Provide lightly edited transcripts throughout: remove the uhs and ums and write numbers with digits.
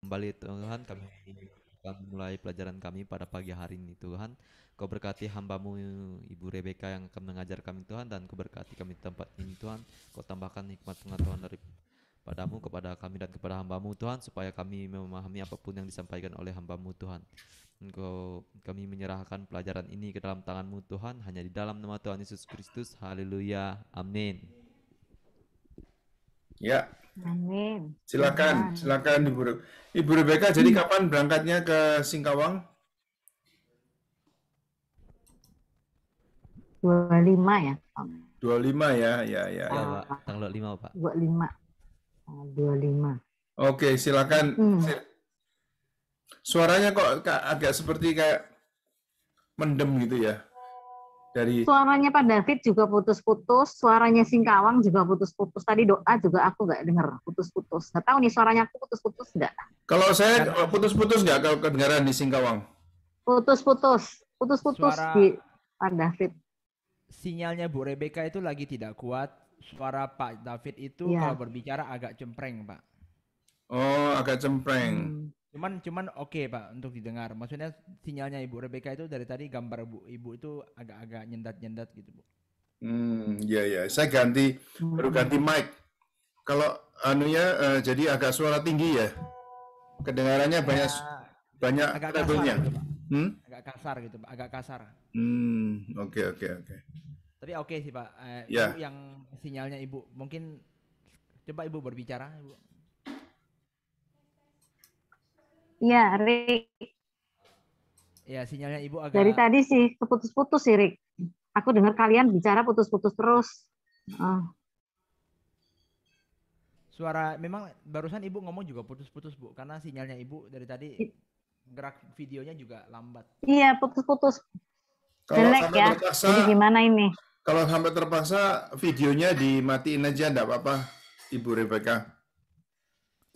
Kembali Tuhan, kami akan mulai pelajaran kami pada pagi hari ini Tuhan. Kau berkati hambamu Ibu Rebeka yang akan mengajar kami Tuhan, dan kau berkati kami di tempat ini Tuhan. Kau tambahkan hikmat pengetahuan dari padamu kepada kami dan kepada hambamu Tuhan, supaya kami memahami apapun yang disampaikan oleh hambamu Tuhan. Kami menyerahkan pelajaran ini ke dalam tanganmu Tuhan, hanya di dalam nama Tuhan Yesus Kristus. Haleluya, amin. Ya, Amin. silakan, Tuhan. silakan Ibu Rebeka. Jadi kapan berangkatnya ke Singkawang? 25 ya. 25 ya, ya. Ya Pak, tanggal 5 Pak. 25. 25. Oke, silakan. Suaranya kok agak seperti kayak mendem gitu ya. Dari Suaranya Pak David juga putus-putus, suaranya Singkawang juga putus-putus. Tadi doa juga aku nggak dengar, putus-putus. Nggak tahu nih suaranya aku putus-putus nggak? Kalau saya putus-putus nggak kalau kedengaran di Singkawang? Putus-putus, putus-putus Suara di Pak David. sinyalnya Bu Rebeka itu lagi tidak kuat. Suara Pak David itu kalau berbicara agak cempreng, Pak. Oh, agak cempreng. Cuman oke, Pak, untuk didengar. Maksudnya sinyalnya Ibu Rebeka itu dari tadi gambar Ibu itu agak-agak nyendat-nyendat gitu, Bu. Ya. Saya baru ganti mic. Kalau anunya jadi agak suara tinggi ya. Kedengarannya banyak agak treble-nya. Kasar gitu, Pak. Agak kasar gitu, Pak. Agak kasar. Oke. Tapi oke sih, Pak. Ya. Ibu yang sinyalnya Ibu mungkin coba Ibu berbicara, Ibu. Iya, Rik. Ya, sinyalnya Ibu agak... Dari tadi sih keputus-putus sih, Rik. Aku dengar kalian bicara putus-putus terus. Suara, memang barusan Ibu ngomong juga putus-putus, Bu. Karena sinyalnya Ibu dari tadi gerak videonya juga lambat. Iya, putus-putus. Kalau Jelek sampai ya. terpaksa, Jadi gimana ini? Kalau sampai terpaksa videonya dimatiin aja, enggak apa-apa, Ibu Rebeka.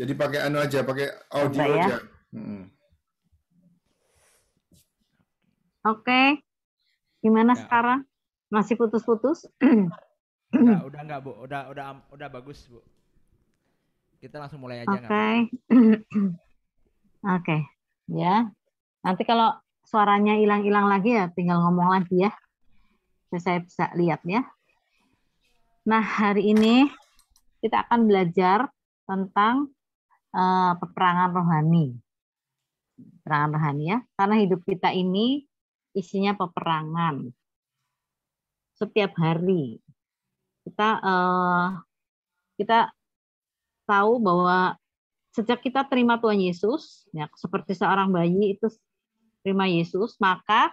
Jadi pakai anu aja, pakai audio aja. Oke. Gimana sekarang? Masih putus-putus? Udah enggak, Bu. Udah bagus, Bu. Kita langsung mulai aja enggak? Oke. Ya. Nanti kalau suaranya hilang-hilang lagi ya tinggal ngomong lagi ya. Saya bisa lihat ya. Nah, hari ini kita akan belajar tentang peperangan rohani. Peperangan rohani ya. Karena hidup kita ini isinya peperangan. Setiap hari kita tahu bahwa sejak kita terima Tuhan Yesus, ya, seperti seorang bayi itu terima Yesus, maka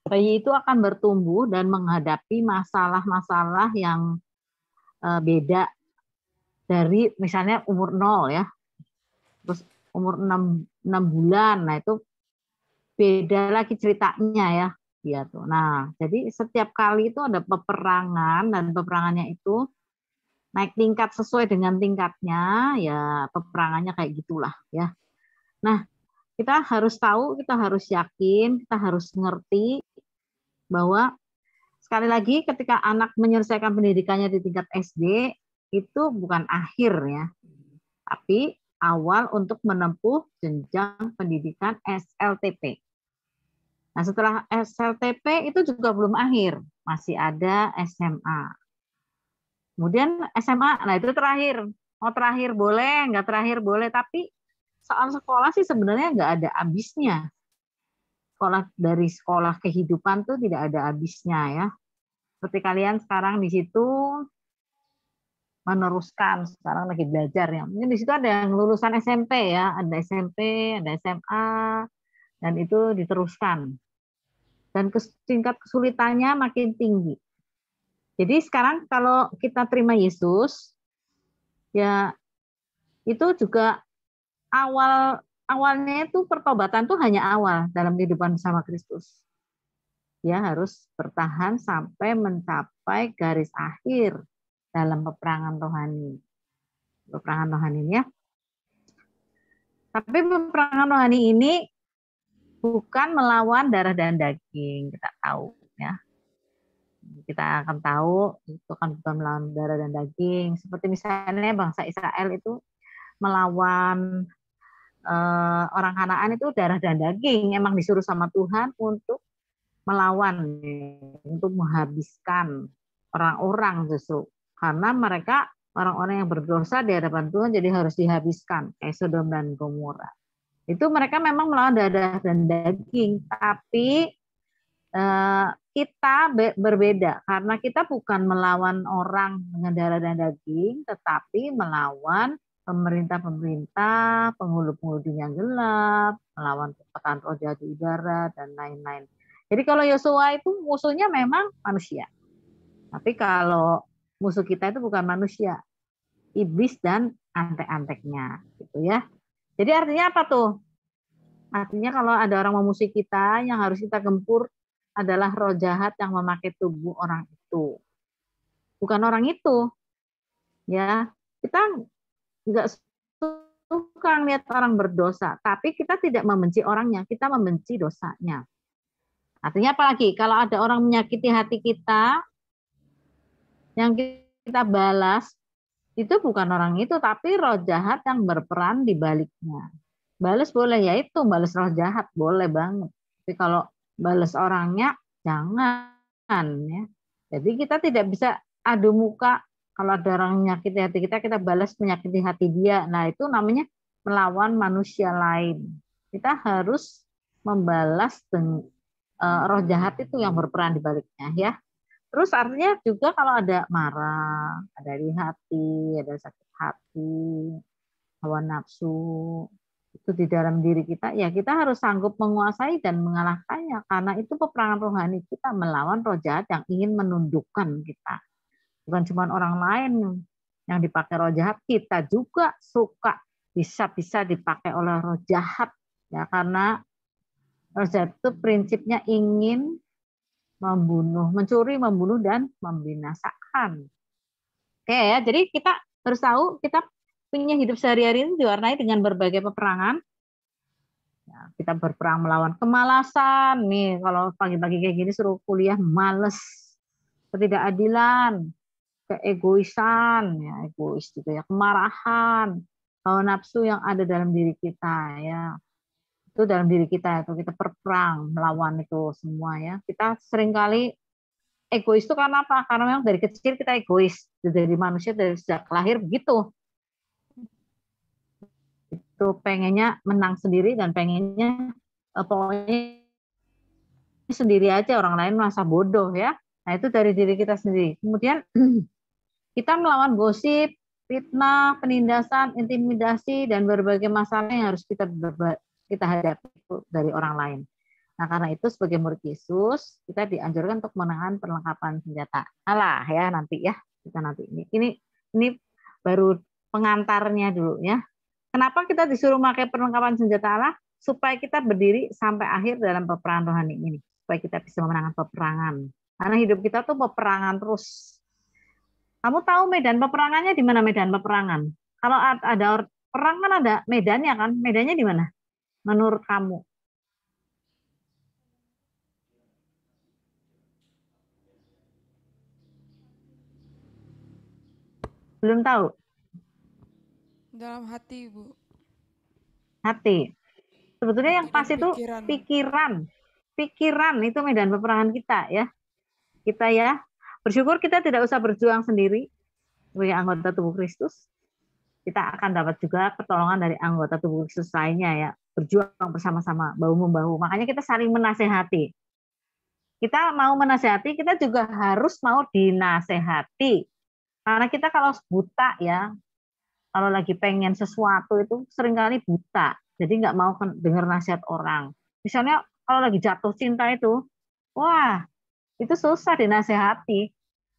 bayi itu akan bertumbuh dan menghadapi masalah-masalah yang beda dari misalnya umur 0 ya, terus umur 6 bulan, nah itu beda lagi ceritanya ya. Ya tuh. Nah, jadi setiap kali itu ada peperangan dan peperangannya itu naik tingkat sesuai dengan tingkatnya, ya peperangannya kayak gitulah ya. Nah, kita harus tahu, kita harus yakin, kita harus ngerti bahwa sekali lagi ketika anak menyelesaikan pendidikannya di tingkat SD itu bukan akhir ya, tapi awal untuk menempuh jenjang pendidikan SLTP. Nah, setelah SLTP itu juga belum akhir, masih ada SMA. Kemudian SMA, nah itu terakhir. Mau terakhir boleh, nggak terakhir boleh, tapi soal sekolah sih sebenarnya nggak ada habisnya. Dari sekolah kehidupan tuh tidak ada habisnya ya. Seperti kalian sekarang di situ meneruskan, sekarang lagi belajar ya. Mungkin di situ ada yang lulusan SMP ya, ada SMP, ada SMA, dan itu diteruskan. Dan tingkat kesulitannya makin tinggi. Jadi sekarang kalau kita terima Yesus, ya itu juga awalnya itu pertobatan itu hanya awal dalam kehidupan bersama Kristus. Ya harus bertahan sampai mencapai garis akhir dalam peperangan rohani. Peperangan rohani ya. Tapi peperangan rohani ini bukan melawan darah dan daging, kita tahu ya. Kita akan tahu itu kan bukan melawan darah dan daging. Seperti misalnya bangsa Israel itu melawan orang Kanaan itu darah dan daging, emang disuruh sama Tuhan untuk melawan, untuk menghabiskan orang-orang justru. Karena mereka orang-orang yang berdosa di hadapan Tuhan jadi harus dihabiskan, kayak Sodom dan Gomora. Itu mereka memang melawan darah dan daging, tapi kita berbeda karena kita bukan melawan orang dengan darah dan daging, tetapi melawan pemerintah-pemerintah, penghulu-penghulu dunia gelap, melawan kekuatan roh jahat di udara dan lain-lain. Jadi kalau Yosua itu musuhnya memang manusia, tapi kalau musuh kita itu bukan manusia, iblis dan antek-anteknya, gitu ya. Jadi artinya apa tuh? Artinya kalau ada orang memusuhi kita, yang harus kita gempur adalah roh jahat yang memakai tubuh orang itu. Bukan orang itu. Ya, kita nggak suka lihat orang berdosa, tapi kita tidak membenci orangnya, kita membenci dosanya. Artinya apalagi kalau ada orang menyakiti hati kita, yang kita balas itu bukan orang itu, tapi roh jahat yang berperan di baliknya. Balas boleh, ya itu balas roh jahat boleh banget. Tapi kalau balas orangnya jangan ya. Jadi kita tidak bisa adu muka. Kalau ada orang menyakiti hati kita, kita balas menyakiti hati dia. Nah, itu namanya melawan manusia lain. Kita harus membalas roh jahat itu yang berperan di baliknya ya. Terus artinya juga kalau ada marah, ada di hati, ada sakit hati, hawa nafsu, itu di dalam diri kita, ya kita harus sanggup menguasai dan mengalahkannya. Karena itu peperangan rohani kita melawan roh jahat yang ingin menundukkan kita. Bukan cuma orang lain yang dipakai roh jahat, kita juga suka bisa dipakai oleh roh jahat. Ya, karena roh jahat itu prinsipnya ingin membunuh, mencuri, membunuh, dan membinasakan. Oke ya, jadi kita harus tahu kita punya hidup sehari-hari ini diwarnai dengan berbagai peperangan. Ya, kita berperang melawan kemalasan. Nih, kalau pagi-pagi kayak gini suruh kuliah males. Ketidakadilan, keegoisan, ya egois juga ya, kemarahan, hawa nafsu yang ada dalam diri kita ya. Itu dalam diri kita itu kita berperang melawan itu semua ya. Kita seringkali egois itu karena apa? Karena memang dari kecil kita egois. Dari manusia dari sejak lahir begitu. Itu pengennya menang sendiri dan pengennya pokoknya sendiri aja, orang lain merasa bodoh ya. Nah, itu dari diri kita sendiri. Kemudian kita melawan gosip, fitnah, penindasan, intimidasi, dan berbagai masalah yang harus kita hadapi dari orang lain. Nah, karena itu sebagai murid Yesus, kita dianjurkan untuk menahan perlengkapan senjata Allah ya nanti ya. Kita nanti ini baru pengantarnya dulu ya. Kenapa kita disuruh pakai perlengkapan senjata Allah? Supaya kita berdiri sampai akhir dalam peperangan rohani ini. Supaya kita bisa memenangkan peperangan. Karena hidup kita tuh peperangan terus. Kamu tahu medan peperangannya di mana medan peperangan? Kalau ada perang kan ada medannya kan? Medannya di mana? Menurut kamu? Belum tahu? Dalam hati, Bu. Hati. Sebetulnya yang pas itu Pikiran. pikiran itu medan peperangan kita ya. Kita ya bersyukur kita tidak usah berjuang sendiri sebagai anggota tubuh Kristus. Kita akan dapat juga pertolongan dari anggota tubuh Kristus lainnya ya. Berjuang bersama-sama, bahu-membahu. Makanya kita saling menasehati. Kita mau menasehati, kita juga harus mau dinasehati. Karena kita kalau buta ya, kalau lagi pengen sesuatu itu seringkali buta. Jadi nggak mau dengar nasihat orang. Misalnya kalau lagi jatuh cinta itu, wah itu susah dinasehati.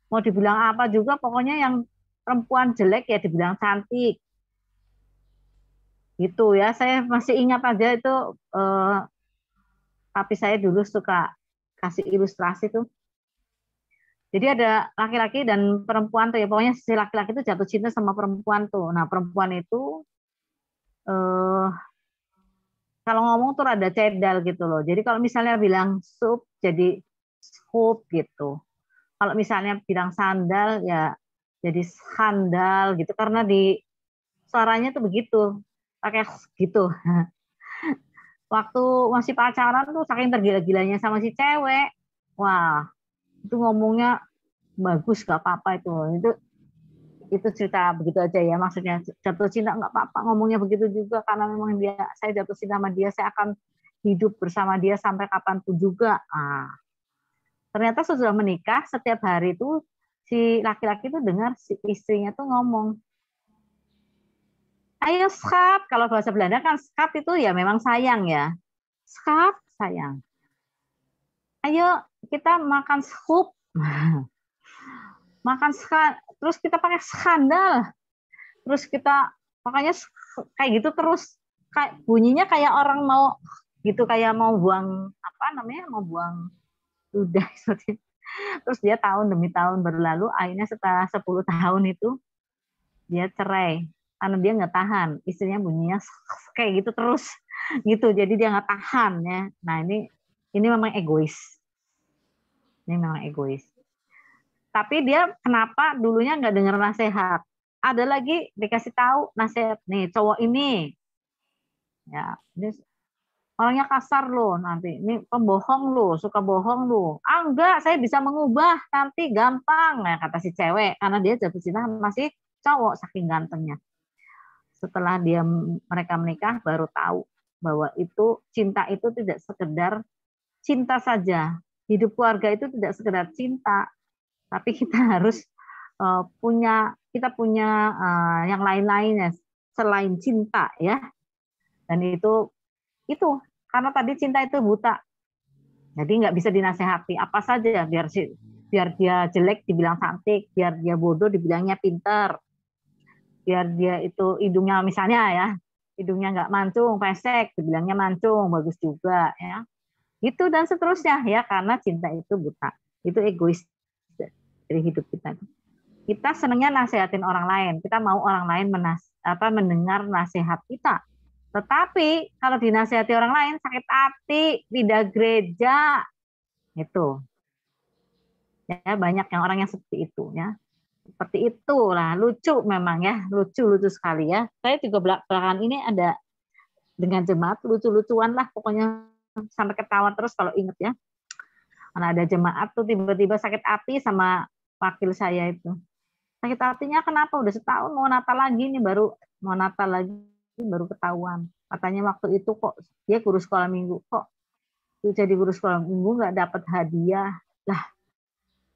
Mau dibilang apa juga, pokoknya yang perempuan jelek ya dibilang cantik. Gitu ya, saya masih ingat aja itu, tapi saya dulu suka kasih ilustrasi tuh. Jadi ada laki-laki dan perempuan tuh ya, pokoknya si laki-laki itu jatuh cinta sama perempuan tuh. Nah perempuan itu kalau ngomong tuh rada cedal gitu loh. Jadi kalau misalnya bilang sup jadi scoop gitu. Kalau misalnya bilang sandal ya jadi sandal gitu, karena di suaranya tuh begitu. pakai gitu. Waktu masih pacaran tuh saking tergila-gilanya sama si cewek, wah itu ngomongnya bagus gak apa-apa itu cerita begitu aja ya, maksudnya jatuh cinta nggak apa-apa ngomongnya begitu juga, karena memang saya jatuh cinta sama dia, saya akan hidup bersama dia sampai kapanpun juga. Ternyata sesudah menikah setiap hari itu si laki-laki itu dengar si istrinya tuh ngomong, ayo schat, kalau bahasa Belanda kan schat itu ya memang sayang ya, schat sayang, ayo kita makan sup, makan terus kita pakai skandal, terus kita makanya kayak gitu terus, kayak bunyinya kayak orang mau gitu, kayak mau buang apa namanya, mau buang ludah. Terus dia tahun demi tahun berlalu, akhirnya setelah 10 tahun itu dia cerai karena dia nggak tahan, istrinya bunyinya kayak gitu terus gitu, jadi dia nggak tahan ya. Nah ini memang egois, ini memang egois. Tapi dia kenapa dulunya nggak dengar nasihat? Ada lagi dikasih tahu nasihat nih, cowok ini ya, ini orangnya kasar loh, nanti ini pembohong loh, suka bohong loh. Enggak, saya bisa mengubah nanti gampang, nah, kata si cewek, karena dia jatuh cinta masih cowok saking gantengnya. Setelah mereka menikah baru tahu bahwa itu cinta itu tidak sekedar cinta saja. Hidup keluarga itu tidak sekedar cinta, tapi kita harus kita punya yang lain-lain ya selain cinta ya. Dan itu karena tadi cinta itu buta, jadi nggak bisa dinasehati apa saja, biar dia jelek dibilang cantik, biar dia bodoh dibilangnya pinter, biar dia itu hidungnya misalnya ya, hidungnya nggak mancung, pesek dibilangnya mancung, bagus juga ya, gitu dan seterusnya ya, karena cinta itu buta, itu egois dari hidup kita. Kita senangnya nasehatin orang lain, kita mau orang lain mendengar nasihat kita. Tetapi kalau dinasihati orang lain sakit hati, tidak gereja, itu ya banyak yang orang yang seperti itu ya, seperti itulah, lucu memang ya, lucu sekali ya. Saya juga belakangan ini ada dengan jemaat lucu-lucuan lah, pokoknya sampai ketawa terus kalau inget ya. Karena ada jemaat tuh tiba-tiba sakit hati sama wakil saya itu. Sakit hatinya kenapa? Udah setahun mau Natal lagi nih, baru mau Natal lagi baru ketahuan. Katanya waktu itu kok dia guru sekolah minggu, kok jadi guru sekolah minggu nggak dapat hadiah. Lah,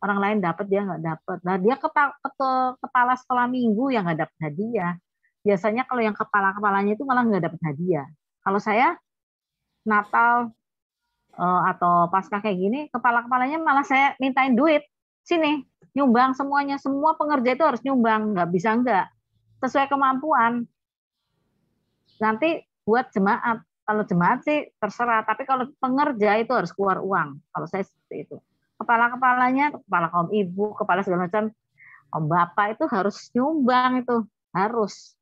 orang lain dapat, dia nggak dapat. Nah, dia kepala sekolah minggu yang nggak dapat hadiah. Biasanya kalau yang kepala-kepalanya itu malah nggak dapat hadiah. Kalau saya Natal atau Paskah kayak gini, kepala-kepalanya malah saya mintain duit. Sini, nyumbang semuanya. Semua pengerja itu harus nyumbang, nggak bisa nggak. Sesuai kemampuan. Nanti buat jemaat. Kalau jemaat sih terserah, tapi kalau pengerja itu harus keluar uang. Kalau saya seperti itu. Kepala-kepalanya, kepala kaum ibu, kepala segala macam, kaum bapak itu harus nyumbang itu. Harus.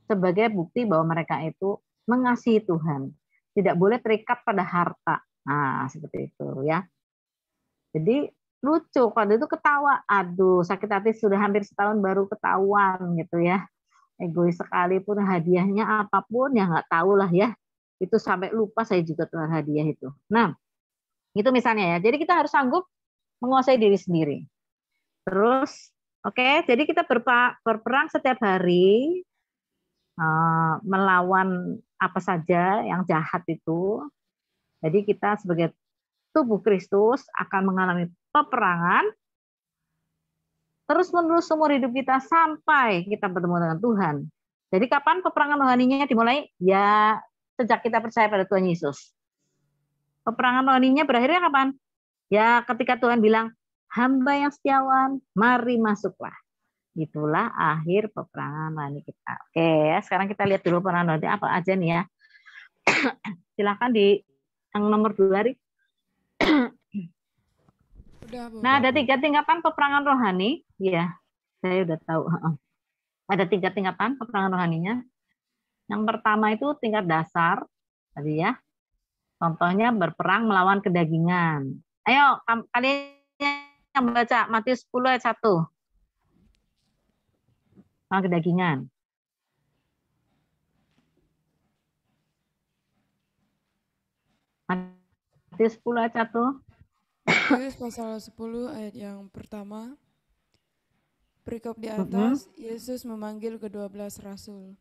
Sebagai bukti bahwa mereka itu mengasihi Tuhan. Tidak boleh terikat pada harta. Nah, seperti itu ya. Jadi lucu, pada itu ketawa. Aduh, sakit hati sudah hampir setahun baru ketahuan gitu ya. Egois sekalipun hadiahnya apapun ya nggak tahu lah ya. Itu sampai lupa saya juga telah hadiah itu. Nah, itu misalnya ya. Jadi kita harus sanggup menguasai diri sendiri. Terus, oke, jadi kita berperang setiap hari melawan apa saja yang jahat itu. Jadi kita sebagai tubuh Kristus akan mengalami peperangan terus-menerus seumur hidup kita sampai kita bertemu dengan Tuhan. Jadi kapan peperangan rohaninya dimulai? Ya sejak kita percaya pada Tuhan Yesus. Peperangan rohaninya berakhirnya kapan? Ya ketika Tuhan bilang, hamba yang setiawan, mari masuklah. Itulah akhir peperangan rohani kita. Oke, sekarang kita lihat dulu peperangan rohani apa aja nih ya. Silakan di yang nomor 2 hari. Udah, Bu. Nah, ada 3 tingkatan peperangan rohani. Ya, saya udah tahu. Ada 3 tingkatan peperangan rohaninya. Yang pertama itu tingkat dasar, tadi ya. Contohnya berperang melawan kedagingan. Ayo, kalian yang baca Matius 10 ayat 1. Melawan kedagingan. Matius 10 ayat 1. Matius pasal 10 ayat yang pertama. Perikop di atas, Yesus memanggil ke-12 rasul.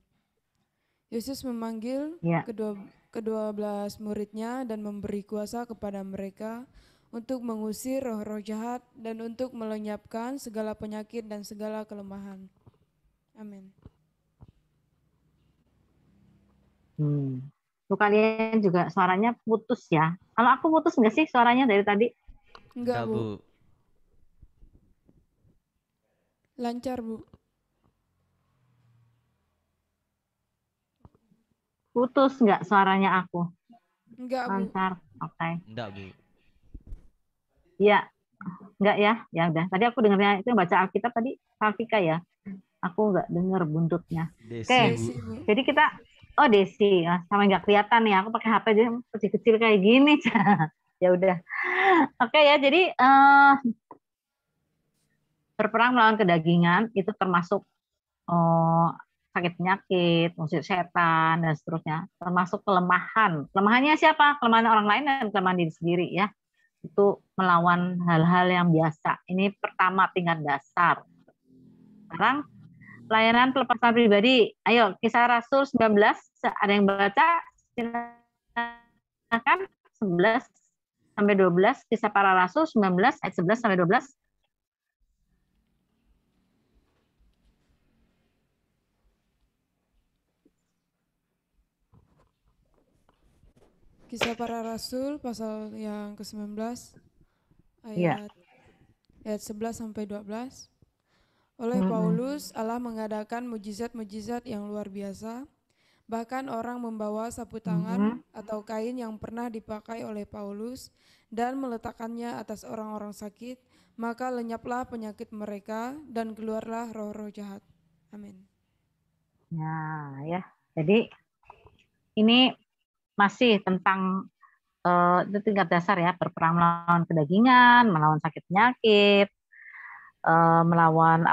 Yesus memanggil Ya. ke-12 muridnya dan memberi kuasa kepada mereka untuk mengusir roh-roh jahat dan untuk melenyapkan segala penyakit dan segala kelemahan. Amin. Tuh kalian juga suaranya putus ya. Kalau aku putus nggak sih suaranya dari tadi? Enggak, Enggak, Bu. Bu. Lancar, Bu. Putus nggak suaranya aku? Enggak, Bu. Lancar. Oke. Enggak, Bu. Iya. Enggak ya? Ya udah. Tadi aku dengarnya itu yang baca Alkitab tadi Salvika ya. Aku nggak dengar buntutnya. Desi, Oke. Bu. Desi, Bu. Jadi kita Desi, sama nggak kelihatan ya. Aku pakai HP jadi kecil-kecil kayak gini. Ya udah. Oke ya. Jadi berperang melawan kedagingan itu termasuk sakit penyakit, musik setan dan seterusnya. Termasuk kelemahan. Kelemahannya siapa? Kelemahan orang lain dan kelemahan diri sendiri ya. Itu melawan hal-hal yang biasa. Ini pertama tingkat dasar. Sekarang pelayanan pelepasan pribadi. Ayo, Kisah Rasul 19. Ada yang baca? Silakan. 11 sampai 12. Kisah para Rasul 19 ayat 11 sampai 12. Kisah para Rasul pasal yang ke-19 Iya. ayat 11 sampai 12. Oleh Paulus, Allah mengadakan mujizat-mujizat yang luar biasa. Bahkan orang membawa sapu tangan atau kain yang pernah dipakai oleh Paulus dan meletakkannya atas orang-orang sakit, maka lenyaplah penyakit mereka dan keluarlah roh-roh jahat. Amin. Nah, ya. Jadi ini masih tentang itu tingkat dasar ya, berperang melawan kedagingan, melawan sakit penyakit, melawan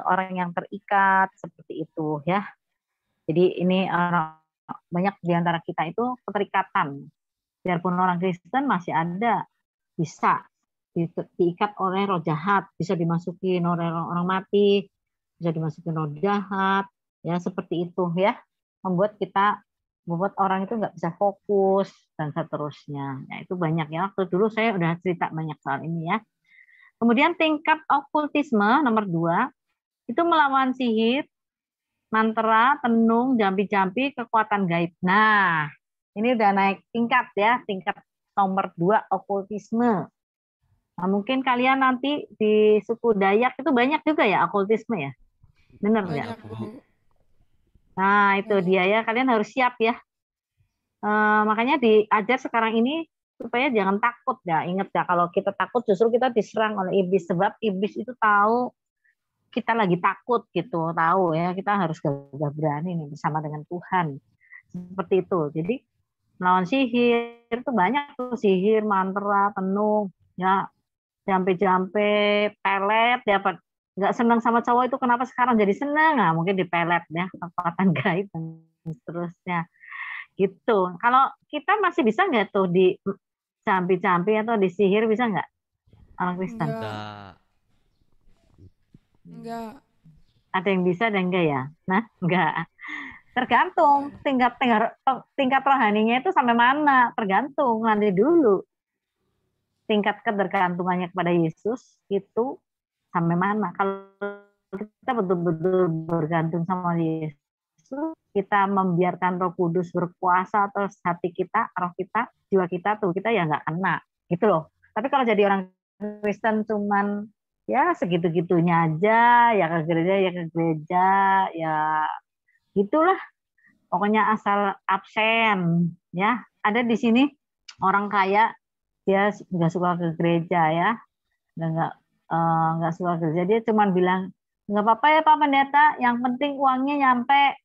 orang yang terikat seperti itu ya. Jadi ini banyak di antara kita itu keterikatan. Biarpun orang Kristen masih ada bisa diikat oleh roh jahat, bisa dimasukin oleh orang mati, bisa dimasukin roh jahat, ya seperti itu ya. Membuat orang itu nggak bisa fokus dan seterusnya. Ya, itu banyak ya. Waktu dulu saya udah cerita banyak soal ini ya. Kemudian tingkat okultisme nomor 2 itu melawan sihir, mantra, tenung, jampi-jampi, kekuatan gaib. Nah, ini udah naik tingkat ya, tingkat nomor 2 okultisme. Nah, mungkin kalian nanti di suku Dayak itu banyak juga ya okultisme ya. Benar nggak? Banyak, Bu. Nah, itu dia ya, kalian harus siap ya. Makanya diajar sekarang ini supaya jangan takut ya. Ingat ya, kalau kita takut justru kita diserang oleh iblis, sebab iblis itu tahu kita lagi takut gitu, tahu ya, kita harus gagah berani nih bersama dengan Tuhan. Seperti itu. Jadi melawan sihir itu banyak tuh, sihir, mantra, tenung, ya, jampe-jampe, pelet, dapat nggak senang sama cowok itu kenapa sekarang jadi senang? Nah, mungkin dipelet ya, kekuatan gaib dan seterusnya. Gitu. Kalau kita masih bisa nggak tuh di campi-campi atau di sihir, bisa nggak orang Kristen? Enggak. Ada yang bisa dan enggak ya? Nah, enggak. Tergantung tingkat rohaninya itu sampai mana, tergantung nanti dulu. Tingkat ketergantungannya kepada Yesus itu sampai mana. Kalau kita betul-betul bergantung sama Yesus, kita membiarkan Roh Kudus berkuasa atas hati kita, roh kita, jiwa kita, tuh kita ya nggak kena, gitu loh. Tapi kalau jadi orang Kristen cuman ya segitu-gitunya aja, ya ke gereja, ya gitulah. Pokoknya asal absen, ya. Ada di sini orang kaya, dia nggak suka ke gereja ya, nggak suka gereja, dia cuman bilang nggak apa-apa ya Pak Pendeta, yang penting uangnya nyampe.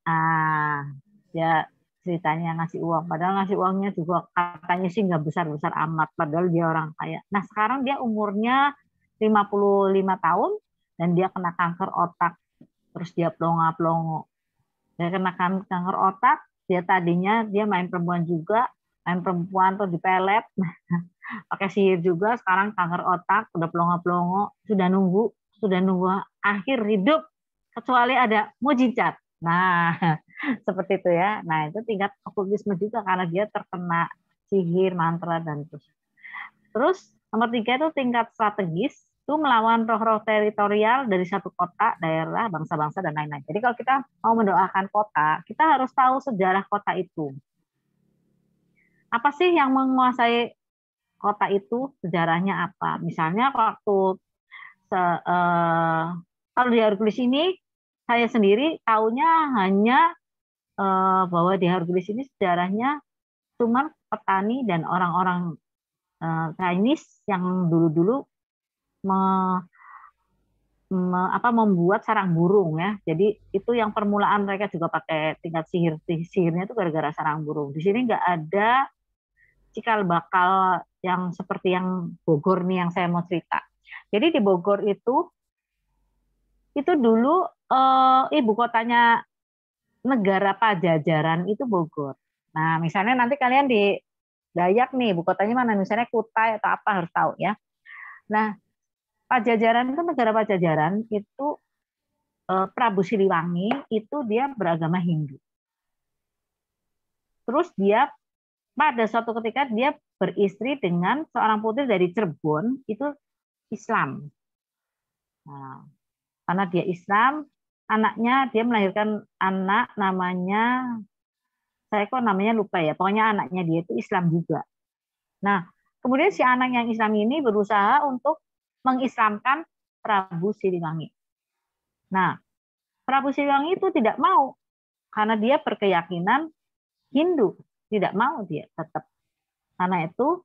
Dia ceritanya ngasih uang, padahal ngasih uangnya juga katanya sih nggak besar-besar amat, padahal dia orang kaya. Nah sekarang dia umurnya 55 tahun dan dia kena kanker otak, terus dia plonga-plongo. Dia kena kanker otak, dia tadinya dia main perempuan juga, main perempuan tuh dipelet, pakai sihir juga. Sekarang kanker otak, udah pelongo-pelongo, sudah nunggu akhir hidup, kecuali ada mujizat. Nah, seperti itu ya. Nah, itu tingkat okultisme juga karena dia terkena sihir, mantra, dan terus nomor 3 itu tingkat strategis, itu melawan roh-roh teritorial dari satu kota, daerah, bangsa-bangsa, dan lain-lain. Jadi kalau kita mau mendoakan kota, kita harus tahu sejarah kota itu. Apa sih yang menguasai kota itu, sejarahnya apa? Misalnya waktu kalau di Hercules ini, saya sendiri tahunya hanya bahwa di Hercules ini sejarahnya cuma petani dan orang-orang Chinese yang dulu-dulu membuat sarang burung ya. Jadi itu yang permulaan mereka juga pakai tingkat sihir. Sihirnya itu gara-gara sarang burung. Di sini nggak ada cikal bakal yang seperti yang Bogor nih yang saya mau cerita. Jadi di Bogor itu dulu ibu kotanya negara Pajajaran itu Bogor. Nah, misalnya nanti kalian di Dayak nih, ibu kotanya mana? Misalnya Kutai atau apa harus tahu ya. Nah, Pajajaran itu negara Pajajaran itu Prabu Siliwangi itu dia beragama Hindu. Terus dia pada suatu ketika dia beristri dengan seorang putri dari Cirebon itu Islam. Nah, karena dia Islam, anaknya dia melahirkan anak namanya saya kok namanya lupa ya. Pokoknya anaknya dia itu Islam juga. Nah, kemudian si anak yang Islam ini berusaha untuk mengislamkan Prabu Siliwangi. Nah, Prabu Siliwangi itu tidak mau karena dia berkeyakinan Hindu, tidak mau dia tetap. Karena itu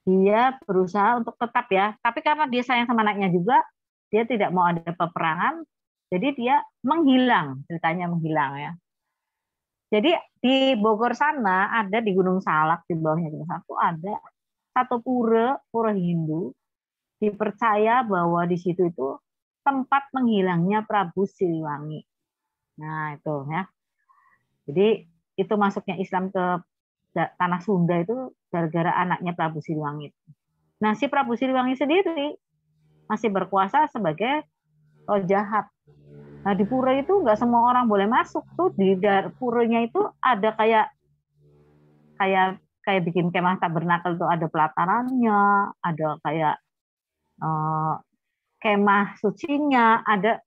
dia berusaha untuk tetap ya. Tapi karena dia sayang sama anaknya juga, dia tidak mau ada peperangan, jadi dia menghilang, ceritanya menghilang ya. Jadi di Bogor sana ada di Gunung Salak, di bawahnya Gunung Salak itu ada satu pura Hindu, dipercaya bahwa di situ itu tempat menghilangnya Prabu Siliwangi. Nah itu ya. Jadi itu masuknya Islam ke tanah Sunda itu gara-gara anaknya Prabu Siliwangi. Nah si Prabu Siliwangi sendiri masih berkuasa sebagai roh jahat. Nah di pura itu nggak semua orang boleh masuk tuh, di puranya itu ada kayak bikin kemah tabernakel tuh ada pelatarannya, ada kayak kemah sucinya, ada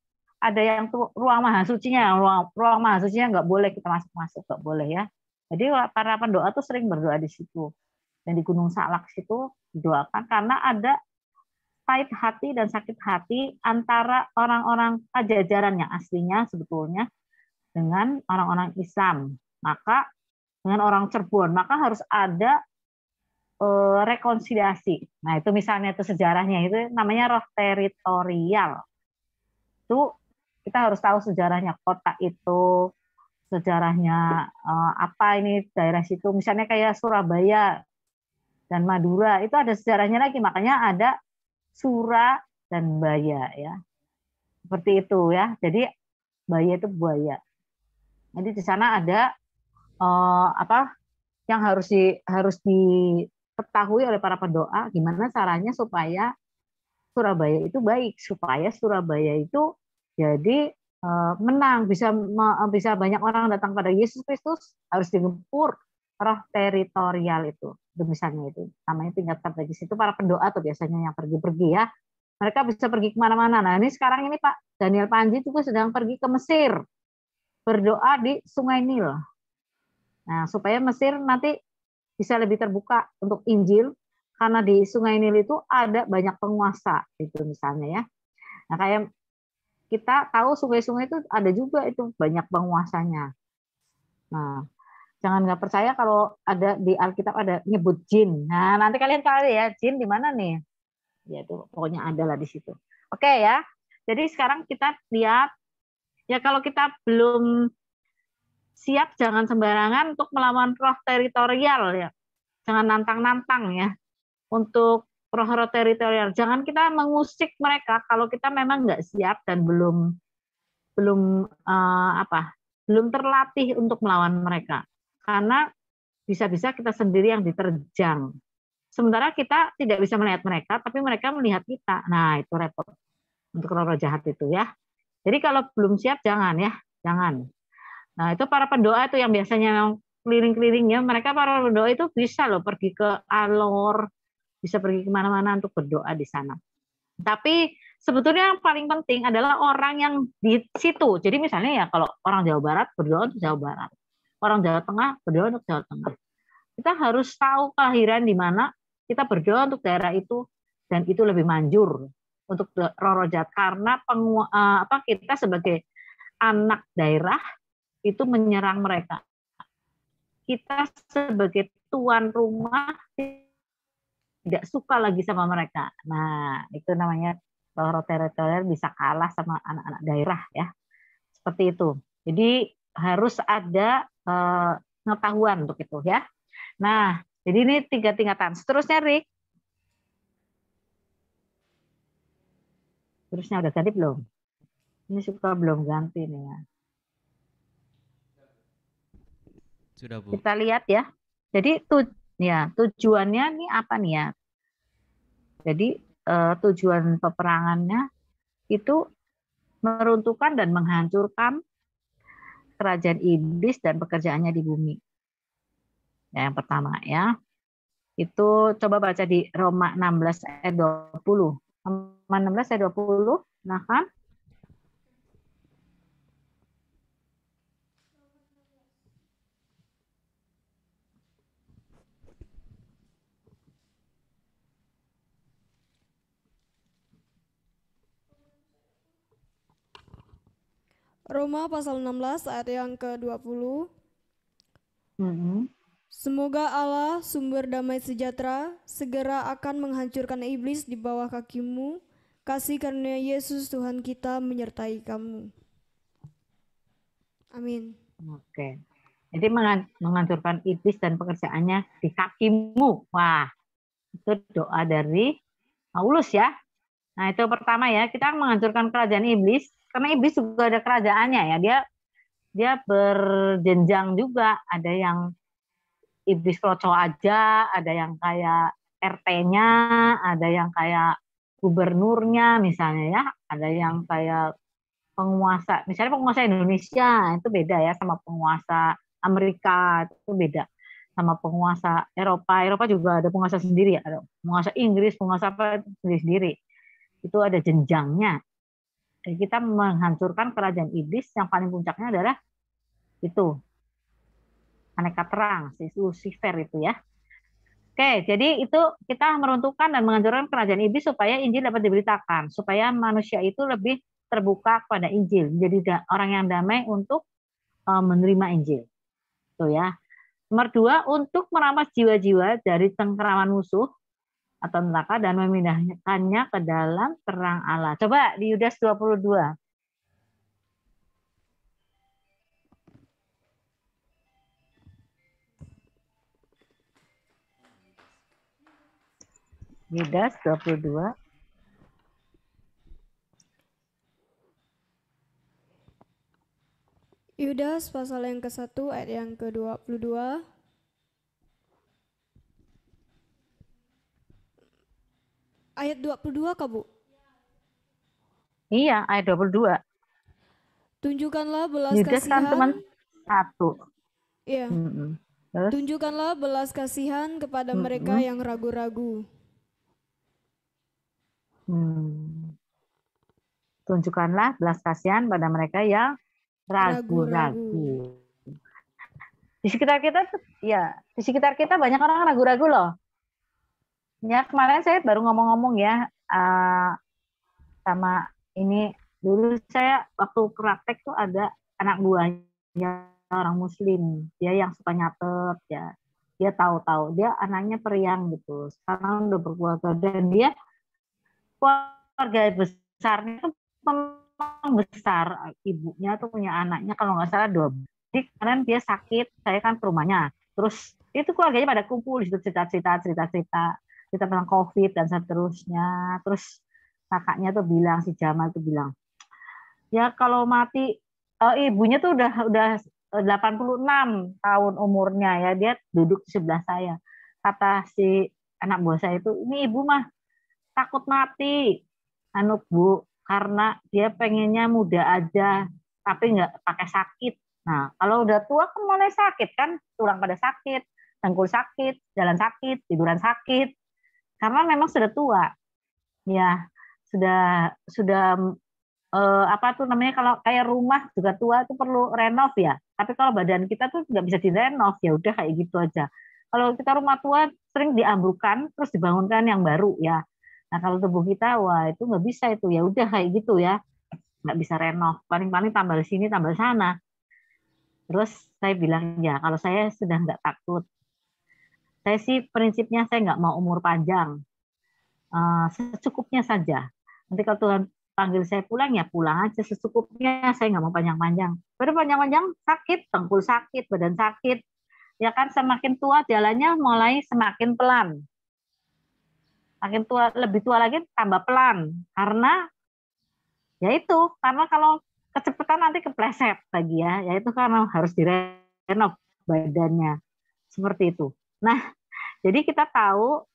yang tuh ruang maha sucinya, ruang maha sucinya nggak boleh kita masuk nggak boleh ya. Jadi para pendoa tuh sering berdoa di situ. Dan di Gunung Salak situ didoakan karena ada pahit hati dan sakit hati antara orang-orang Pajajaran yang aslinya sebetulnya dengan orang-orang Islam. Maka dengan orang Cirebon, maka harus ada rekonsiliasi. Nah, itu misalnya itu sejarahnya itu namanya roh teritorial. Itu kita harus tahu sejarahnya kota itu, sejarahnya apa ini daerah situ. Misalnya kayak Surabaya dan Madura itu ada sejarahnya lagi, makanya ada Sura dan Baya ya. Seperti itu ya. Jadi Baya itu buaya. Jadi di sana ada apa yang harus diketahui oleh para pendoa gimana caranya supaya Surabaya itu baik, supaya Surabaya itu jadi menang, bisa banyak orang datang pada Yesus Kristus, harus digempur roh teritorial itu misalnya itu namanya tingkat strategis. Itu para pendoa tuh biasanya yang pergi-pergi ya, mereka bisa pergi kemana-mana. Nah ini sekarang ini Pak Daniel Panji juga sedang pergi ke Mesir berdoa di Sungai Nil. Nah supaya Mesir nanti bisa lebih terbuka untuk Injil karena di Sungai Nil itu ada banyak penguasa itu misalnya ya. Nah kayak kita tahu sungai-sungai itu ada juga itu banyak penguasanya. Nah jangan nggak percaya kalau ada di Alkitab ada nyebut jin. Nah, nanti kalian cari ya, jin di mana nih? Ya itu pokoknya ada lah di situ. Oke ya. Jadi sekarang kita lihat ya kalau kita belum siap jangan sembarangan untuk melawan roh teritorial ya. Jangan nantang-nantang ya untuk roh-roh teritorial. Jangan kita mengusik mereka kalau kita memang nggak siap dan belum terlatih untuk melawan mereka. Karena bisa-bisa kita sendiri yang diterjang. Sementara kita tidak bisa melihat mereka, tapi mereka melihat kita. Nah, itu repot untuk roh-roh jahat itu ya. Jadi kalau belum siap jangan ya, jangan. Nah, itu para pendoa itu yang biasanya keliling-keliling ya, mereka para pendoa itu bisa loh pergi ke Alor, bisa pergi kemana-mana untuk berdoa di sana. Tapi sebetulnya yang paling penting adalah orang yang di situ. Jadi misalnya ya kalau orang Jawa Barat berdoa untuk Jawa Barat, orang Jawa Tengah berdoa untuk Jawa Tengah. Kita harus tahu kelahiran di mana, kita berdoa untuk daerah itu, dan itu lebih manjur untuk roh-roh jahat karena kita sebagai anak daerah itu menyerang mereka. Kita sebagai tuan rumah tidak suka lagi sama mereka. Nah, itu namanya roh-roh teritorial bisa kalah sama anak-anak daerah ya. Seperti itu. Jadi harus ada pengetahuan untuk itu ya. Nah, jadi ini 3 tingkatan. Seterusnya, Rick. Terusnya udah ganti belum? Ini suka belum ganti nih ya. Sudah, Bu. Kita lihat ya. Jadi tujuannya nih apa nih ya? Jadi tujuan peperangannya itu meruntuhkan dan menghancurkan kerajaan iblis dan pekerjaannya di bumi. Ya, yang pertama ya. Itu coba baca di Roma 16 ayat 20. Roma 16 ayat 20. Nah kan? Roma pasal 16 ayat yang ke-20. Mm-hmm. Semoga Allah, sumber damai sejahtera, segera akan menghancurkan iblis di bawah kakimu. Kasih karunia Yesus Tuhan kita menyertai kamu. Amin. Oke. Jadi menghancurkan iblis dan pekerjaannya di kakimu. Wah, itu doa dari Paulus ya. Nah, itu pertama ya, kita menghancurkan kerajaan iblis. Karena iblis juga ada kerajaannya ya. Dia berjenjang juga. Ada yang iblis kroco aja, ada yang kayak RT-nya, ada yang kayak gubernurnya misalnya ya, ada yang kayak penguasa, misalnya penguasa Indonesia itu beda ya sama penguasa Amerika, itu beda sama penguasa Eropa. Eropa juga ada penguasa sendiri, ada penguasa Inggris, penguasa apa sendiri-sendiri. Itu ada jenjangnya. Jadi kita menghancurkan kerajaan iblis yang paling puncaknya adalah itu aneka terang, si Lucifer itu ya. Oke, jadi itu kita meruntuhkan dan menghancurkan kerajaan iblis supaya Injil dapat diberitakan, supaya manusia itu lebih terbuka kepada Injil, jadi orang yang damai untuk menerima Injil. Itu ya. Nomor 2, untuk merampas jiwa-jiwa dari cengkeraman musuh atau neraka dan memindahkannya ke dalam terang Allah. Coba di Yudas 22. Yudas 22. Yudas pasal yang ke-1 ayat yang ke-22. Ayat 22 Kak, Bu? Iya, ayat 22. Tunjukkanlah belas Yudas kan teman kasihan. 1. Iya. Terus? Tunjukkanlah belas kasihan kepada mereka yang ragu-ragu. Tunjukkanlah belas kasihan pada mereka yang ragu-ragu. Di sekitar kita ya, di sekitar kita banyak orang ragu-ragu loh. Ya, kemarin saya baru ngomong-ngomong ya sama ini, dulu saya waktu praktek tuh ada anak buahnya orang muslim, dia yang suka nyatet ya, dia tahu-tahu dia anaknya periang gitu, sekarang udah berkeluarga dan dia keluarga besarnya tuh memang besar, ibunya tuh punya anaknya kalau nggak salah 2. Jadi kemarin dia sakit, saya kan ke rumahnya, terus itu keluarganya pada kumpul di situ, cerita tentang COVID dan seterusnya. Terus kakaknya tuh bilang, si Jamal tuh bilang, ya kalau mati ibunya tuh udah 86 tahun umurnya ya, dia duduk di sebelah saya. Kata si anak buah saya itu, ini ibu mah takut mati, anu Bu, karena dia pengennya muda aja, tapi nggak pakai sakit. Nah, kalau udah tua kan mulai sakit kan, tulang pada sakit, dengkul sakit, jalan sakit, tiduran sakit, karena memang sudah tua. Ya, sudah apa tuh namanya, kalau kayak rumah juga tua itu perlu renov ya. Tapi kalau badan kita tuh nggak bisa direnov, ya udah kayak gitu aja. Kalau kita rumah tua sering diambrukkan terus dibangunkan yang baru ya. Nah kalau tubuh kita, wah itu nggak bisa itu, ya udah kayak gitu ya, nggak bisa renov. Paling-paling tambal sini tambal sana. Terus saya bilang ya kalau saya sudah nggak takut. Saya sih prinsipnya saya nggak mau umur panjang. Secukupnya saja. Nanti kalau Tuhan panggil saya pulang ya pulang aja secukupnya. Saya nggak mau panjang-panjang. Baru panjang-panjang sakit, dengkul sakit, badan sakit. Ya kan semakin tua jalannya mulai semakin pelan. Makin tua, lebih tua lagi tambah pelan. Karena ya itu, karena kalau kecepatan nanti kepleset lagi ya. Ya itu karena harus direnov badannya. Seperti itu. Nah, jadi kita tahu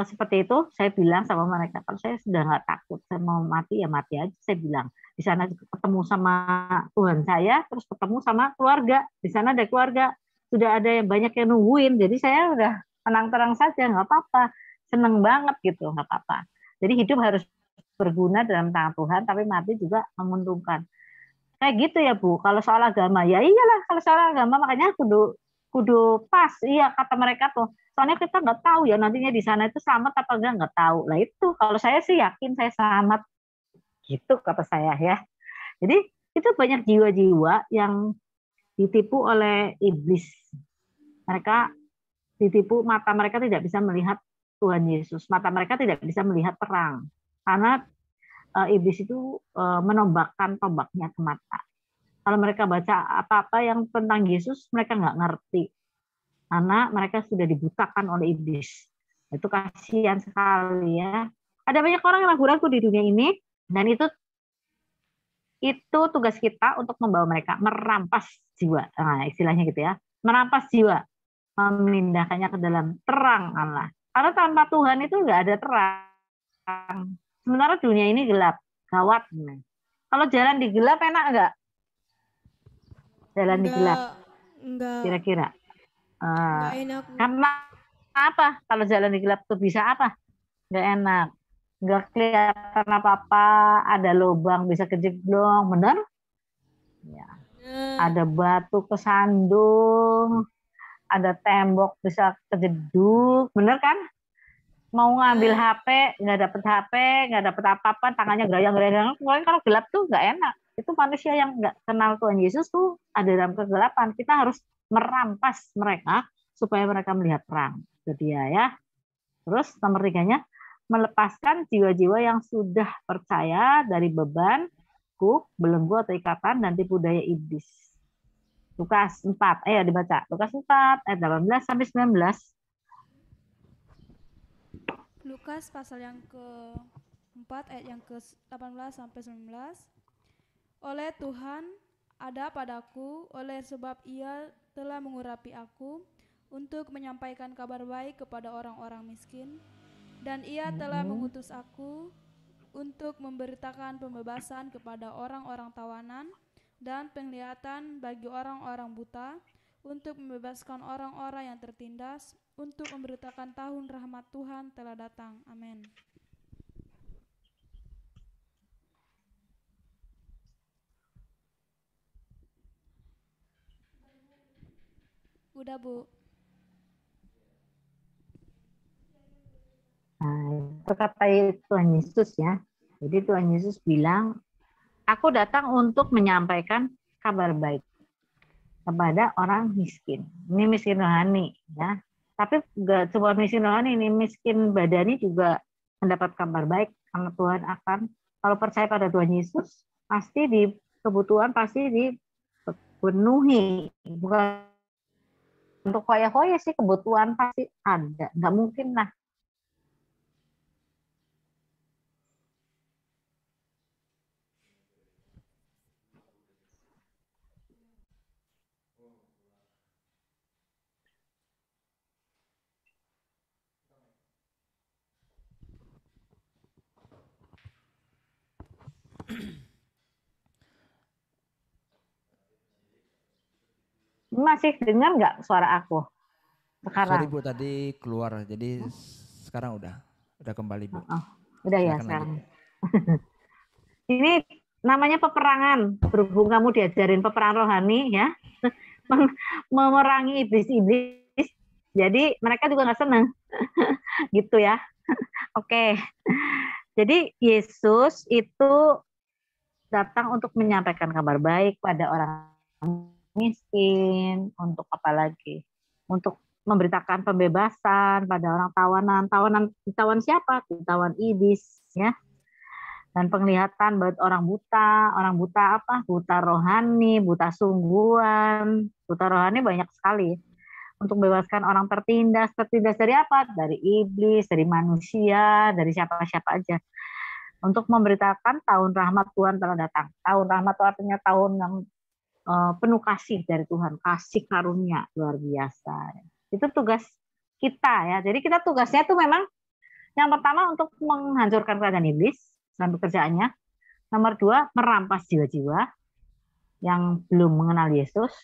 seperti itu. Saya bilang sama mereka, kalau saya sudah nggak takut, saya mau mati ya mati aja. Saya bilang di sana ketemu sama Tuhan saya, terus ketemu sama keluarga. Di sana ada keluarga, sudah ada yang banyak yang nungguin. Jadi saya udah tenang-tenang saja, nggak apa-apa, seneng banget gitu, nggak apa-apa. Jadi hidup harus berguna dalam tangan Tuhan, tapi mati juga menguntungkan. Kayak gitu ya Bu. Kalau soal agama, ya iyalah kalau soal agama makanya kudu kudu pas. Iya kata mereka tuh. Soalnya kita nggak tahu ya nantinya di sana itu selamat apa enggak, nggak tahu. Lah itu kalau saya sih yakin saya selamat. Gitu kata saya ya. Jadi itu banyak jiwa-jiwa yang ditipu oleh iblis. Mereka ditipu, mata mereka tidak bisa melihat Tuhan Yesus. Mata mereka tidak bisa melihat terang. Karena iblis itu menombakkan tombaknya ke mata. Kalau mereka baca apa-apa yang tentang Yesus, mereka nggak ngerti. Karena mereka sudah dibutakan oleh iblis. Itu kasihan sekali ya. Ada banyak orang yang ragu-ragu di dunia ini, dan itu tugas kita untuk membawa mereka, merampas jiwa. Nah, istilahnya gitu ya. Merampas jiwa, memindahkannya ke dalam terang Allah. Karena tanpa Tuhan itu nggak ada terang. Sementara dunia ini gelap, gawat. Kalau jalan di gelap enak nggak? Jalan di gelap, Enggak kira-kira. enak. Karena apa? Kalau jalan di gelap tuh bisa apa? Nggak enak. Nggak kelihatan apa-apa, ada lubang bisa kejeblong, bener? Ya. Ada batu kesandung, ada tembok bisa kejeduk, bener kan? Mau ngambil HP, nggak dapet apa-apa, tangannya gerayang-gerayang. Pokoknya kalau gelap tuh nggak enak. Itu manusia yang nggak kenal Tuhan Yesus tuh ada dalam kegelapan. Kita harus merampas mereka supaya mereka melihat terang. Itu dia ya. Terus nomor 3-nya, melepaskan jiwa-jiwa yang sudah percaya dari beban, kuk, belenggu atau ikatan dan tipu daya iblis. Lukas 4, ayo dibaca. Lukas 4 ayat 18 sampai 19. Lukas pasal yang ke-4 ayat yang ke-18 sampai 19. Oleh Tuhan ada padaku, oleh sebab Ia telah mengurapi aku untuk menyampaikan kabar baik kepada orang-orang miskin, dan Ia telah mengutus aku untuk memberitakan pembebasan kepada orang-orang tawanan dan penglihatan bagi orang-orang buta, untuk membebaskan orang-orang yang tertindas, untuk memberitakan tahun rahmat Tuhan telah datang. Amin. Udah Bu. Nah, itu kata Tuhan Yesus ya. Jadi Tuhan Yesus bilang, aku datang untuk menyampaikan kabar baik kepada orang miskin. Ini miskin rohani ya. Tapi nggak cuma miskin rohani, ini miskin badani juga mendapat kabar baik karena Tuhan akan, kalau percaya pada Tuhan Yesus, pasti kebutuhan pasti dipenuhi. Bukan untuk hoya-hoya sih, kebutuhan pasti ada. Nggak mungkin lah. Masih dengar nggak suara aku Sorry sekarang? Bu, tadi keluar. Jadi sekarang udah kembali Bu. Oh, udah ya Silakan sekarang. lanjut. Ini namanya peperangan. Berhubung kamu diajarin peperangan rohani ya, memerangi iblis-iblis. Jadi mereka juga nggak senang, gitu ya. Oke. Jadi Yesus itu datang untuk menyampaikan kabar baik pada orang miskin, untuk apa lagi? Untuk memberitakan pembebasan pada orang tawanan. Ditawan siapa? Ditawan iblis, ya. Dan penglihatan buat orang buta apa? Buta rohani, buta sungguhan. Buta rohani banyak sekali. Untuk membebaskan orang tertindas dari apa? Dari iblis, dari manusia, dari siapa-siapa aja. Untuk memberitakan tahun rahmat Tuhan telah datang. Tahun rahmat itu artinya tahun yang penuh kasih dari Tuhan, kasih karunia luar biasa. Itu tugas kita ya. Jadi kita tugasnya itu memang yang pertama untuk menghancurkan kerajaan iblis dan pekerjaannya. Nomor 2, merampas jiwa-jiwa yang belum mengenal Yesus.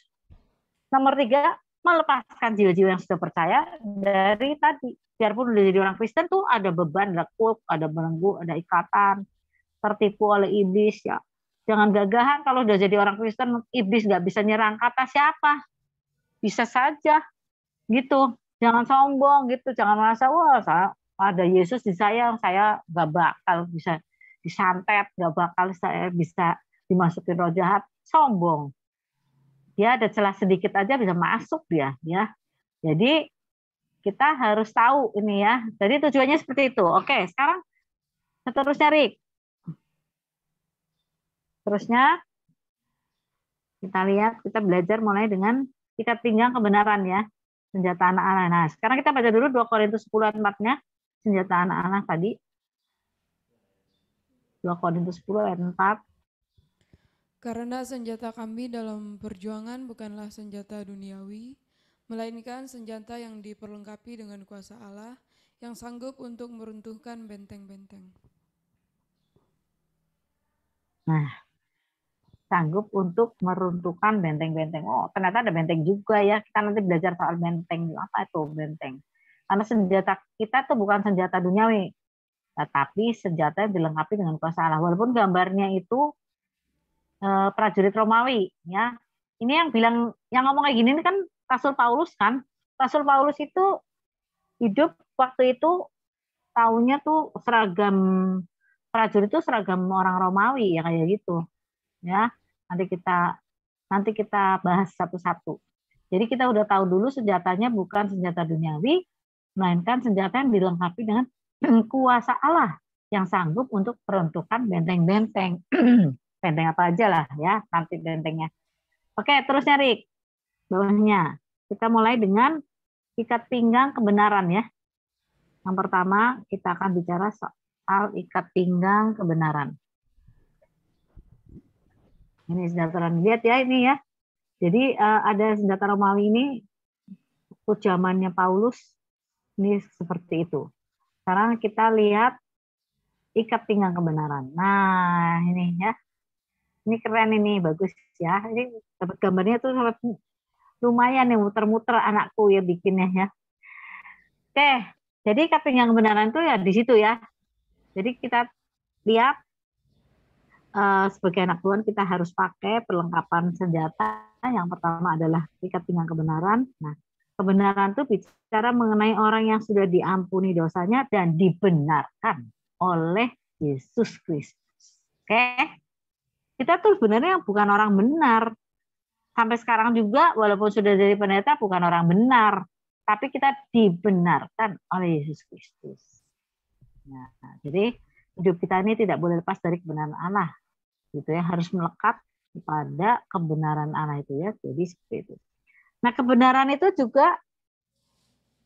Nomor 3, melepaskan jiwa-jiwa yang sudah percaya dari tadi. Biarpun udah jadi orang Kristen tuh ada beban, ada kulp, ada belenggu, ada ikatan, tertipu oleh iblis ya. Jangan gagahan kalau udah jadi orang Kristen, iblis nggak bisa nyerang. Kata siapa? Bisa saja gitu. Jangan sombong gitu. Jangan merasa wah ada Yesus di saya nggak bakal bisa disantet, nggak bakal saya bisa dimasukin roh jahat. Sombong. Dia ada celah sedikit aja bisa masuk dia ya. Jadi kita harus tahu ini ya. Jadi tujuannya seperti itu. Oke, sekarang seterusnya Rik. Terusnya kita lihat, kita belajar mulai dengan ikat pinggang kebenaran ya. Senjata anak Allah. Nah, sekarang kita baca dulu 2 Korintus 10 ayat 4-nya. Senjata anak Allah tadi. 2 Korintus 10 ayat 4. Karena senjata kami dalam perjuangan bukanlah senjata duniawi, melainkan senjata yang diperlengkapi dengan kuasa Allah yang sanggup untuk meruntuhkan benteng-benteng. Nah, sanggup untuk meruntuhkan benteng-benteng. Oh, ternyata ada benteng juga ya. Kita nanti belajar soal benteng. Apa itu benteng? Karena senjata kita tuh bukan senjata duniawi, tetapi senjata yang dilengkapi dengan kuasa Allah. Walaupun gambarnya itu prajurit Romawi, ya. Ini yang ngomong kayak gini ini kan Rasul Paulus kan. Rasul Paulus itu hidup waktu itu tahunya tuh seragam prajurit itu seragam orang Romawi ya kayak gitu. Ya, nanti kita bahas satu-satu. Jadi kita udah tahu dulu senjatanya bukan senjata duniawi, melainkan senjata yang dilengkapi dengan kuasa Allah yang sanggup untuk peruntukan benteng-benteng. Benteng apa aja lah ya, nanti bentengnya. Oke, terusnya Rik. Bawahnya. Kita mulai dengan ikat pinggang kebenaran ya. Yang pertama kita akan bicara soal ikat pinggang kebenaran. Ini senjata lihat ya ini ya. Jadi ada senjata Romawi ini zamannya Paulus ini seperti itu. Sekarang kita lihat ikat pinggang kebenaran. Nah ini ya, ini keren ini bagus ya. Ini dapat gambarnya tuh sangat lumayan ya, muter-muter anakku ya bikinnya ya. Oke, jadi ikat pinggang kebenaran itu ya di situ ya. Jadi kita lihat sebagai anak Tuhan kita harus pakai perlengkapan senjata. Yang pertama adalah ikat pinggang kebenaran. Nah, kebenaran itu bicara mengenai orang yang sudah diampuni dosanya dan dibenarkan oleh Yesus Kristus. Oke? Kita tuh sebenarnya bukan orang benar. Sampai sekarang juga walaupun sudah jadi pendeta bukan orang benar, tapi kita dibenarkan oleh Yesus Kristus. Nah, jadi hidup kita ini tidak boleh lepas dari kebenaran Allah. Gitu ya, harus melekat kepada kebenaran Allah itu ya. Jadi seperti itu. Nah, kebenaran itu juga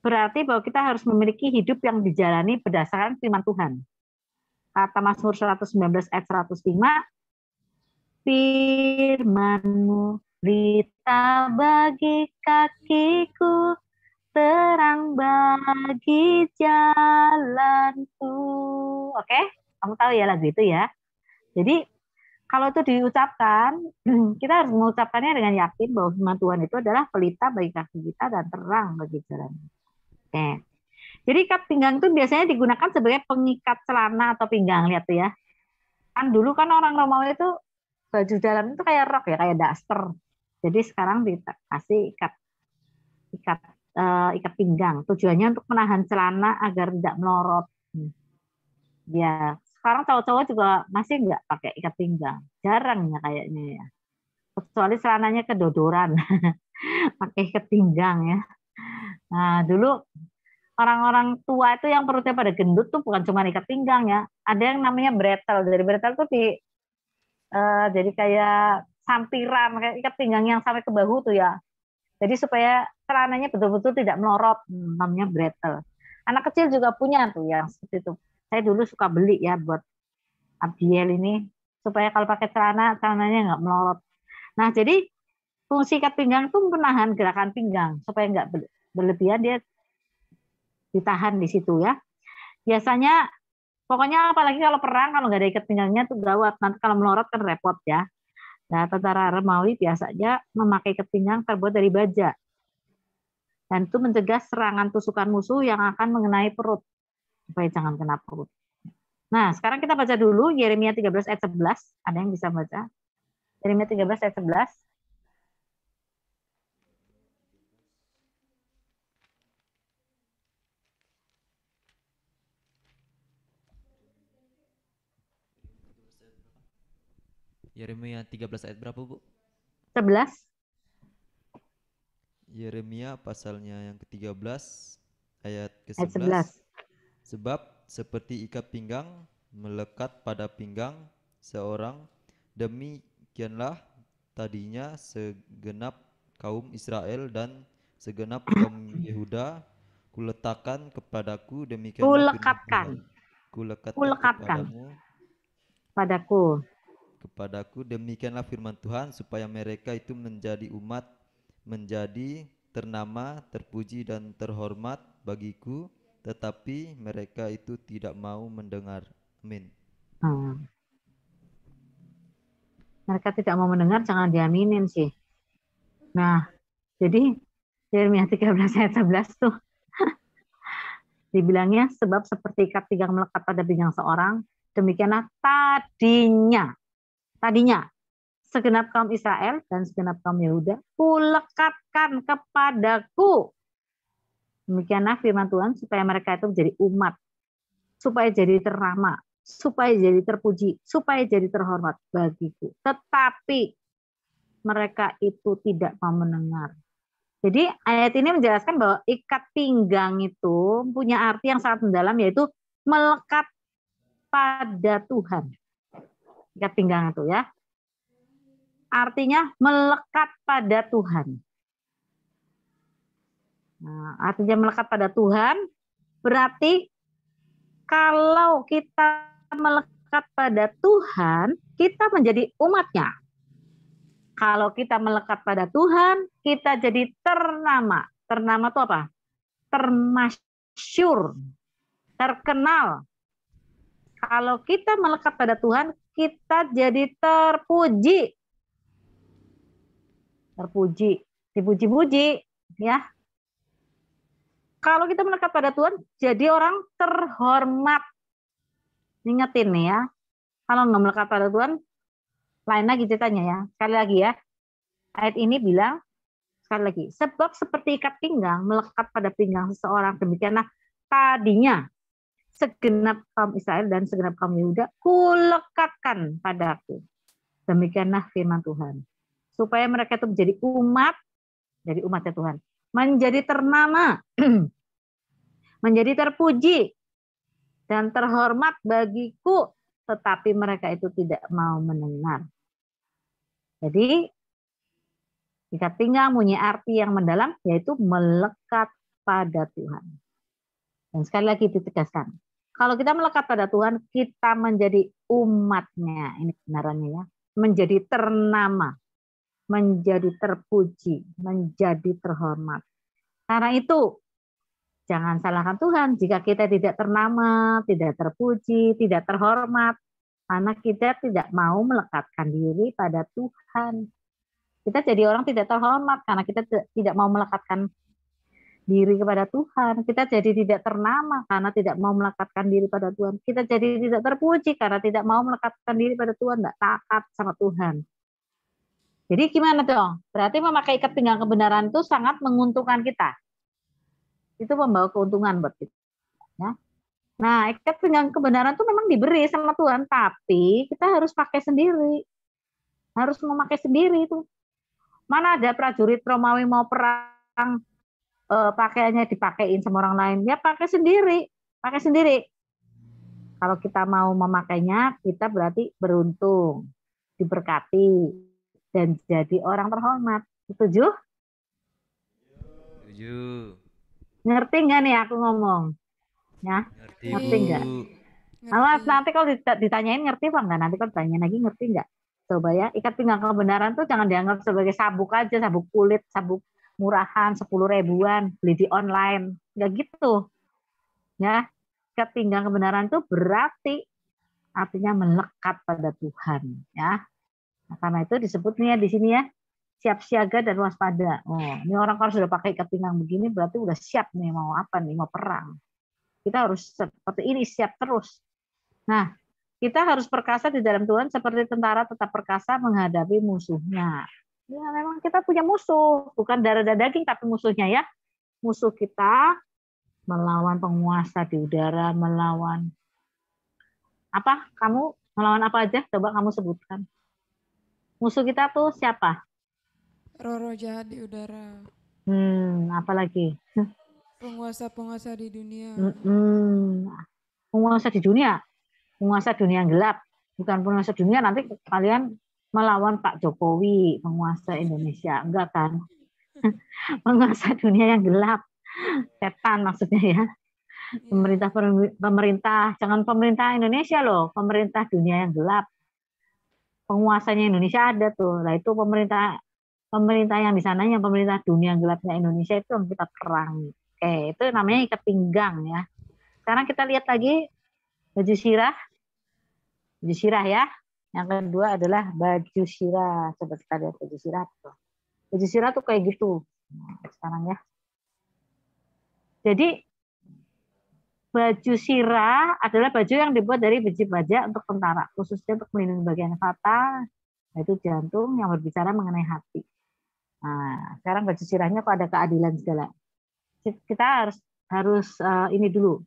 berarti bahwa kita harus memiliki hidup yang dijalani berdasarkan firman Tuhan. Kata Mazmur 119 ayat 105, firman-Mu berita bagi kakiku, terang bagi jalanku. Oke, kamu tahu ya lagu itu ya. Jadi kalau itu diucapkan, kita harus mengucapkannya dengan yakin bahwa firman Tuhan itu adalah pelita bagi kaki kita dan terang bagi jalan. Oke. Jadi ikat pinggang itu biasanya digunakan sebagai pengikat celana atau pinggang, lihat tuh ya. Kan dulu kan orang Romawi itu baju dalam itu kayak rok ya, kayak daster. Jadi sekarang dikasih ikat pinggang. Tujuannya untuk menahan celana agar tidak melorot. Ya, sekarang cowok-cowok juga masih nggak pakai ikat pinggang. Jarang ya kayaknya ya. Kecuali celananya kedodoran. Pakai ikat pinggang ya. Nah, dulu orang-orang tua itu yang perutnya pada gendut tuh bukan cuma ikat pinggang ya. Ada yang namanya bretel. Dari bretel tuh jadi kayak sampiran, kayak ikat pinggang yang sampai ke bahu tuh ya. Jadi supaya celananya betul-betul tidak melorot, namanya bretel. Anak kecil juga punya tuh yang seperti itu. Saya dulu suka beli ya buat Abiel ini supaya kalau pakai celananya nggak melorot. Nah, jadi fungsi ikat pinggang itu menahan gerakan pinggang supaya nggak berlebihan, dia ditahan di situ ya. Biasanya pokoknya apalagi kalau perang, kalau nggak ada ikat pinggangnya tuh gawat. Nanti kalau melorot kan repot ya. Nah, tentara Romawi biasanya memakai ikat pinggang terbuat dari baja. Dan itu mencegah serangan tusukan musuh yang akan mengenai perut. Supaya jangan kena perut. Nah, sekarang kita baca dulu Yeremia 13 ayat 11. Ada yang bisa baca? Yeremia 13 ayat 11. Yeremia 13 ayat berapa, Bu? 11. Yeremia pasalnya yang ke-13 ayat Ayat ke-11. 11. Sebab seperti ikat pinggang melekat pada pinggang seorang, demikianlah tadinya segenap kaum Israel dan segenap kaum Yehuda kuletakkan kepadaku, demikianlah firman Tuhan. Kulekatkan kepadaku, demikianlah firman Tuhan, supaya mereka itu menjadi umat, menjadi ternama, terpuji dan terhormat bagiku, tetapi mereka itu tidak mau mendengar. Amin. Mereka tidak mau mendengar, jangan diaminin sih. Nah, jadi Yeremia 13 ayat 11 tuh dibilangnya sebab seperti ikat pinggang melekat pada pinggang seorang, demikianlah tadinya segenap kaum Israel dan segenap kaum Yehuda kulekatkan kepadaku. Demikianlah firman Tuhan, supaya mereka itu menjadi umat, supaya jadi ternama, supaya jadi terpuji, supaya jadi terhormat bagiku. Tetapi mereka itu tidak mau mendengar. Jadi ayat ini menjelaskan bahwa ikat pinggang itu punya arti yang sangat mendalam, yaitu melekat pada Tuhan. Ikat pinggang itu ya. Artinya melekat pada Tuhan. Nah, artinya melekat pada Tuhan berarti kalau kita melekat pada Tuhan, kita menjadi umatnya. Kalau kita melekat pada Tuhan, kita jadi ternama. Ternama itu apa? Termasyur, terkenal. Kalau kita melekat pada Tuhan, kita jadi terpuji. Terpuji, dipuji-puji, ya. Kalau kita melekat pada Tuhan, jadi orang terhormat. Ingetin nih ya, kalau nggak melekat pada Tuhan, lain lagi ceritanya ya. Sekali lagi ya, ayat ini bilang, sekali lagi, sebab seperti ikat pinggang melekat pada pinggang seseorang, demikianlah tadinya segenap kaum Israel dan segenap kaum Yehuda kulekatkan padaku. Demikianlah firman Tuhan. Supaya mereka itu menjadi umat, jadi umatnya Tuhan, menjadi ternama, menjadi terpuji dan terhormat bagiku, tetapi mereka itu tidak mau mendengar. Jadi ikat pinggang punya arti yang mendalam, yaitu melekat pada Tuhan. Dan sekali lagi ditegaskan, kalau kita melekat pada Tuhan, kita menjadi umatnya. Ini kebenarannya ya. Menjadi ternama, menjadi terpuji, menjadi terhormat. Karena itu, jangan salahkan Tuhan jika kita tidak ternama, tidak terpuji, tidak terhormat. Karena kita tidak mau melekatkan diri pada Tuhan. Kita jadi orang tidak terhormat karena kita tidak mau melekatkan diri kepada Tuhan. Kita jadi tidak ternama karena tidak mau melekatkan diri pada Tuhan. Kita jadi tidak terpuji karena tidak mau melekatkan diri pada Tuhan, tidak taat sama Tuhan. Jadi gimana dong? Berarti memakai ikat pinggang kebenaran itu sangat menguntungkan kita. Itu membawa keuntungan buat kita. Ya. Nah, ikat pinggang kebenaran itu memang diberi sama Tuhan, tapi kita harus pakai sendiri. Harus memakai sendiri itu. Mana ada prajurit Romawi mau perang, pakaiannya dipakein sama orang lain, ya pakai sendiri. Kalau kita mau memakainya, kita berarti beruntung, diberkati, dan jadi orang terhormat. Setuju? Setuju. Ngerti nggak nih aku ngomong? Ya, ngerti nggak? Awas nanti kalau ditanyain ngerti apa nggak? Nanti kalau ditanyain lagi ngerti nggak? Coba ya, ikat pinggang kebenaran tuh jangan dianggap sebagai sabuk aja, sabuk kulit, sabuk murahan 10 ribuan, beli di online. Nggak gitu. Ya, ikat pinggang kebenaran itu berarti artinya melekat pada Tuhan. Ya, nah, karena itu disebut nih ya di sini ya, siap siaga dan waspada. Oh, ini orang kalau sudah pakai ikat pinggang begini berarti udah siap nih mau apa nih, mau perang. Kita harus seperti ini, siap terus. Nah, kita harus perkasa di dalam Tuhan seperti tentara tetap perkasa menghadapi musuhnya. Ya, memang kita punya musuh, bukan darah dan daging, tapi musuhnya ya. Musuh kita melawan penguasa di udara, melawan apa? Kamu melawan apa aja? Coba kamu sebutkan. Musuh kita tuh siapa? Roh-roh jahat di udara. Apa lagi? Penguasa-penguasa di dunia. Penguasa di dunia. Penguasa dunia yang gelap, bukan penguasa dunia nanti kalian melawan Pak Jokowi, penguasa Indonesia, enggak kan? Penguasa dunia yang gelap, setan maksudnya ya. Pemerintah, jangan pemerintah Indonesia loh, pemerintah dunia yang gelap. Penguasanya Indonesia ada tuh, nah itu pemerintah yang di sana, yang pemerintah dunia yang gelapnya Indonesia itu yang kita perang. Oke, itu namanya ikat pinggang ya. Sekarang kita lihat lagi baju sirah. Baju sirah ya. Yang kedua adalah baju sirah. Coba kita lihat baju sirah tuh. Baju sirah tuh kayak gitu. Nah, sekarang ya. Jadi baju sirah adalah baju yang dibuat dari besi baja untuk tentara, khususnya untuk melindungi bagian fatal, yaitu jantung yang berbicara mengenai hati. Nah, sekarang baju sirahnya kok ada keadilan segala. Kita harus ini dulu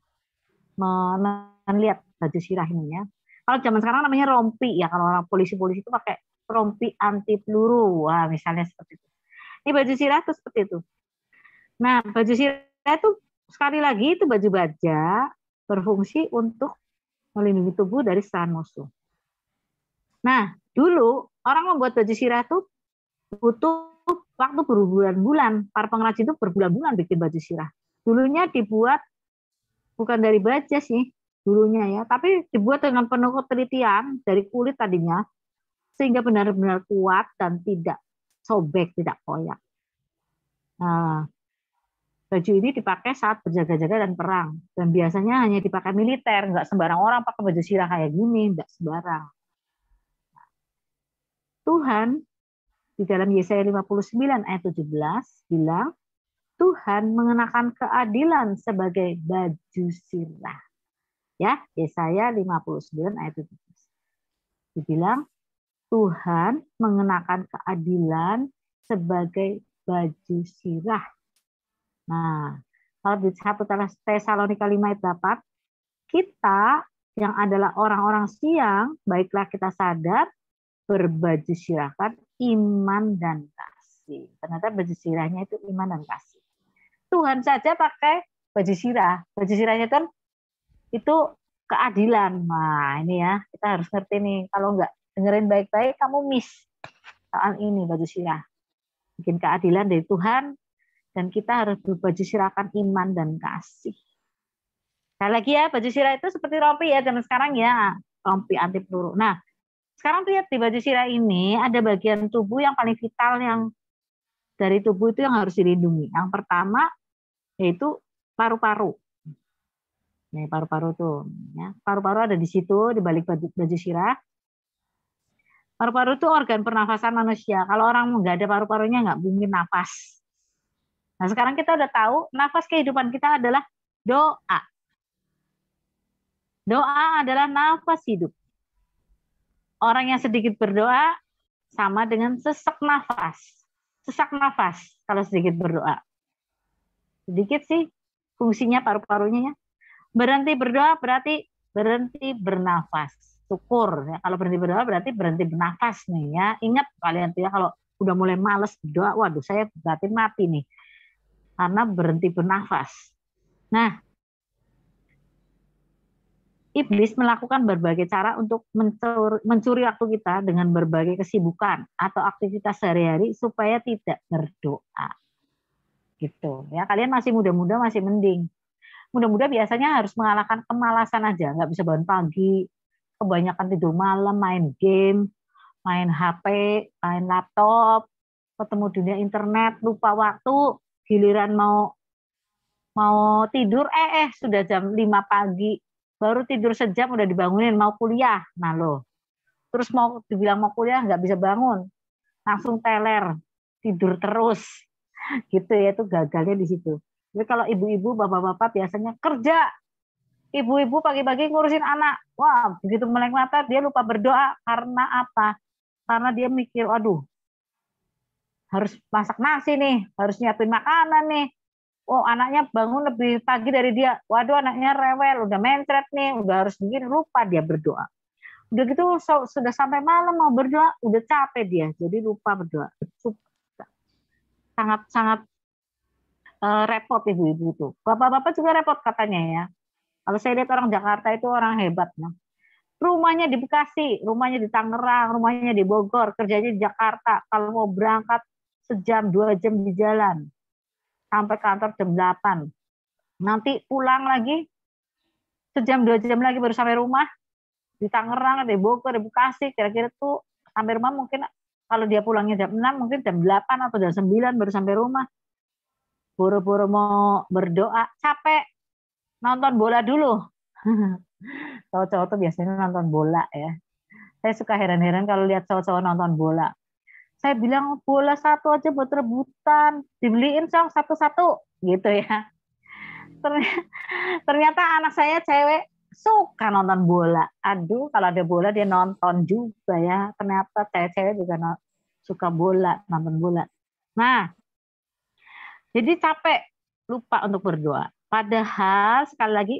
melihat baju sirah ini ya. Kalau zaman sekarang namanya rompi ya, kalau orang polisi-polisi itu pakai rompi anti peluru, wah misalnya seperti itu. Ini baju sirah tuh seperti itu. Nah, baju sirah itu sekali lagi itu baju baja berfungsi untuk melindungi tubuh dari serangan musuh. Nah, dulu orang membuat baju sirah itu butuh waktu berbulan-bulan. Para pengrajin itu berbulan-bulan bikin baju sirah. Dulunya dibuat bukan dari baja sih, dulunya ya, tapi dibuat dengan penuh ketelitian dari kulit tadinya, sehingga benar-benar kuat dan tidak sobek, tidak koyak. Nah, baju ini dipakai saat berjaga-jaga dan perang, dan biasanya hanya dipakai militer, nggak sembarang orang pakai baju sirah kayak gini, nggak sembarang. Tuhan di dalam Yesaya 59 ayat 17 bilang, Tuhan mengenakan keadilan sebagai baju sirah. Ya, Yesaya 59 ayat 17. Dibilang Tuhan mengenakan keadilan sebagai baju sirah. Nah, kalau di 1 Tesalonika 5 ayat 8, kita yang adalah orang-orang siang, baiklah kita sadar, berbaju sirahkan iman dan kasih. Ternyata baju sirahnya itu iman dan kasih. Tuhan saja pakai baju sirah. Baju sirahnya kan itu keadilan. Nah, ini ya, kita harus ngerti nih. Kalau nggak dengerin baik-baik, kamu miss soal ini baju sirah. Bikin keadilan dari Tuhan, dan kita harus berbaju sirahkan iman dan kasih. Sekali lagi ya, baju sirah itu seperti rompi ya, zaman sekarang ya, rompi anti peluru. Nah, sekarang lihat di baju sirah ini ada bagian tubuh yang paling vital yang dari tubuh itu yang harus dilindungi. Yang pertama yaitu paru-paru. Nih paru-paru tuh, ya. Paru-paru ada di situ di balik baju sirah. Paru-paru itu organ pernafasan manusia. Kalau orang nggak ada paru-parunya nggak mungkin nafas. Nah sekarang kita udah tahu nafas kehidupan kita adalah doa. Doa adalah nafas hidup. Orang yang sedikit berdoa sama dengan sesak nafas. Sesak nafas kalau sedikit berdoa. Sedikit sih fungsinya paru-parunya ya. Berhenti berdoa berarti berhenti bernafas. Syukur ya. Kalau berhenti berdoa berarti berhenti bernafas nih ya. Ingat kalian tuh ya kalau udah mulai males berdoa, waduh saya berarti mati nih. Karena berhenti bernafas. Nah, iblis melakukan berbagai cara untuk mencuri waktu kita dengan berbagai kesibukan atau aktivitas sehari-hari supaya tidak berdoa. Gitu ya. Kalian masih muda-muda masih mending. Muda-muda biasanya harus mengalahkan kemalasan aja, nggak bisa bangun pagi, kebanyakan tidur malam, main game, main HP, main laptop, ketemu dunia internet, lupa waktu, giliran mau tidur sudah jam 5 pagi, baru tidur sejam udah dibangunin mau kuliah. Nah loh, terus mau dibilang mau kuliah nggak bisa bangun, langsung teler, tidur terus, gitu ya, itu gagalnya di situ. Jadi kalau ibu-ibu, bapak-bapak biasanya kerja, ibu-ibu pagi-pagi ngurusin anak, wah begitu melek mata dia lupa berdoa karena apa? Karena dia mikir, aduh harus masak nasi nih, harus nyiapin makanan nih. Oh anaknya bangun lebih pagi dari dia, waduh anaknya rewel, udah mencret nih, udah harus begini, lupa dia berdoa. Udah gitu sudah sampai malam mau berdoa, udah capek dia, jadi lupa berdoa. Sangat repot ibu-ibu itu. Bapak-bapak juga repot katanya ya. Kalau saya lihat orang Jakarta itu orang hebat. Ya. Rumahnya di Bekasi, rumahnya di Tangerang, rumahnya di Bogor, kerjanya di Jakarta. Kalau mau berangkat sejam, 2 jam di jalan. Sampai kantor jam 8. Nanti pulang lagi, sejam, 2 jam lagi baru sampai rumah. Di Tangerang, di Bogor, di Bekasi, kira-kira tuh sampai rumah mungkin kalau dia pulangnya jam 6, mungkin jam 8 atau jam 9 baru sampai rumah. Buru-buru mau berdoa, capek, nonton bola dulu. Cowok-cowok tuh biasanya nonton bola ya. Saya suka heran-heran kalau lihat cowok-cowok nonton bola. Saya bilang bola satu aja buat rebutan, dibeliin dong satu-satu gitu ya. Ternyata anak saya cewek suka nonton bola. Aduh, kalau ada bola dia nonton juga ya. Ternyata cewek-cewek juga suka bola, nonton bola. Nah, jadi capek, lupa untuk berdoa. Padahal sekali lagi,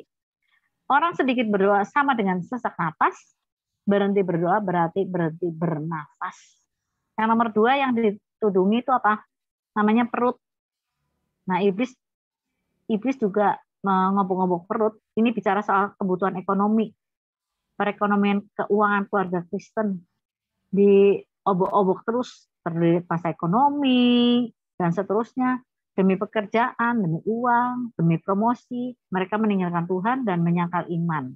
orang sedikit berdoa sama dengan sesak napas, berhenti berdoa berarti berhenti bernafas. Yang nomor 2 yang ditudungi itu apa? Namanya perut. Nah, iblis juga mengobok-ngobok perut. Ini bicara soal kebutuhan ekonomi, perekonomian keuangan keluarga Kristen. Diobok-obok terus, terdiri masa ekonomi, dan seterusnya. Demi pekerjaan, demi uang, demi promosi, mereka meninggalkan Tuhan dan menyangkal iman.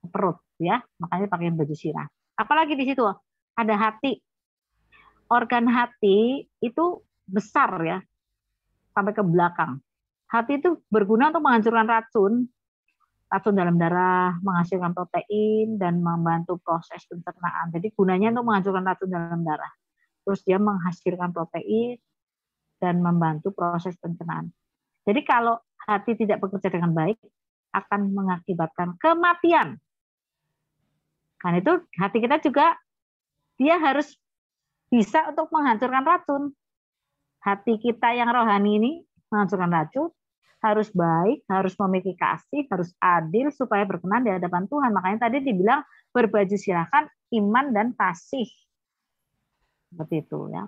Perut, ya, makanya pakai baju sirah. Apalagi di situ ada hati. Organ hati itu besar ya, sampai ke belakang. Hati itu berguna untuk menghancurkan racun dalam darah, menghasilkan protein dan membantu proses pencernaan. Jadi gunanya untuk menghancurkan racun dalam darah. Terus dia menghasilkan protein dan membantu proses pencernaan. Jadi kalau hati tidak bekerja dengan baik, akan mengakibatkan kematian. Karena itu hati kita juga, dia harus bisa untuk menghancurkan racun. Hati kita yang rohani ini menghancurkan racun, harus baik, harus memiliki kasih, harus adil, supaya berkenan di hadapan Tuhan. Makanya tadi dibilang berbaju silakan iman dan kasih. Seperti itu ya.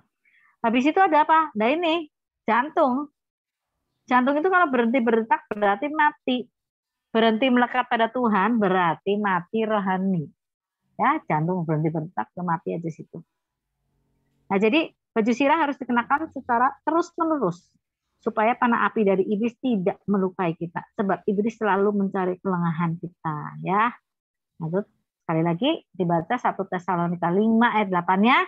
Habis itu ada apa? Nah ini, jantung. Jantung itu kalau berhenti berdetak berarti mati. Berhenti melekat pada Tuhan berarti mati rohani. Ya, jantung berhenti berdetak, mati aja situ. Nah, jadi baju sirah harus dikenakan secara terus-menerus supaya panah api dari iblis tidak melukai kita. Sebab iblis selalu mencari kelengahan kita, ya. Nah, itu sekali lagi dibaca 1 Tesalonika 5 ayat 8-nya.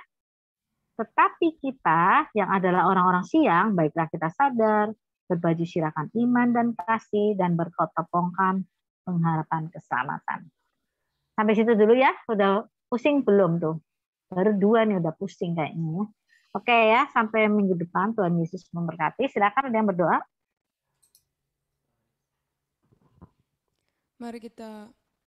Tetapi kita yang adalah orang-orang siang, baiklah kita sadar, berbaju sirahkan iman dan kasih, dan berkotopongkan pengharapan keselamatan. Sampai situ dulu ya, udah pusing belum tuh? Baru 2 nih udah pusing kayaknya ya. Oke ya, sampai minggu depan Tuhan Yesus memberkati. Silakan ada yang berdoa. Mari kita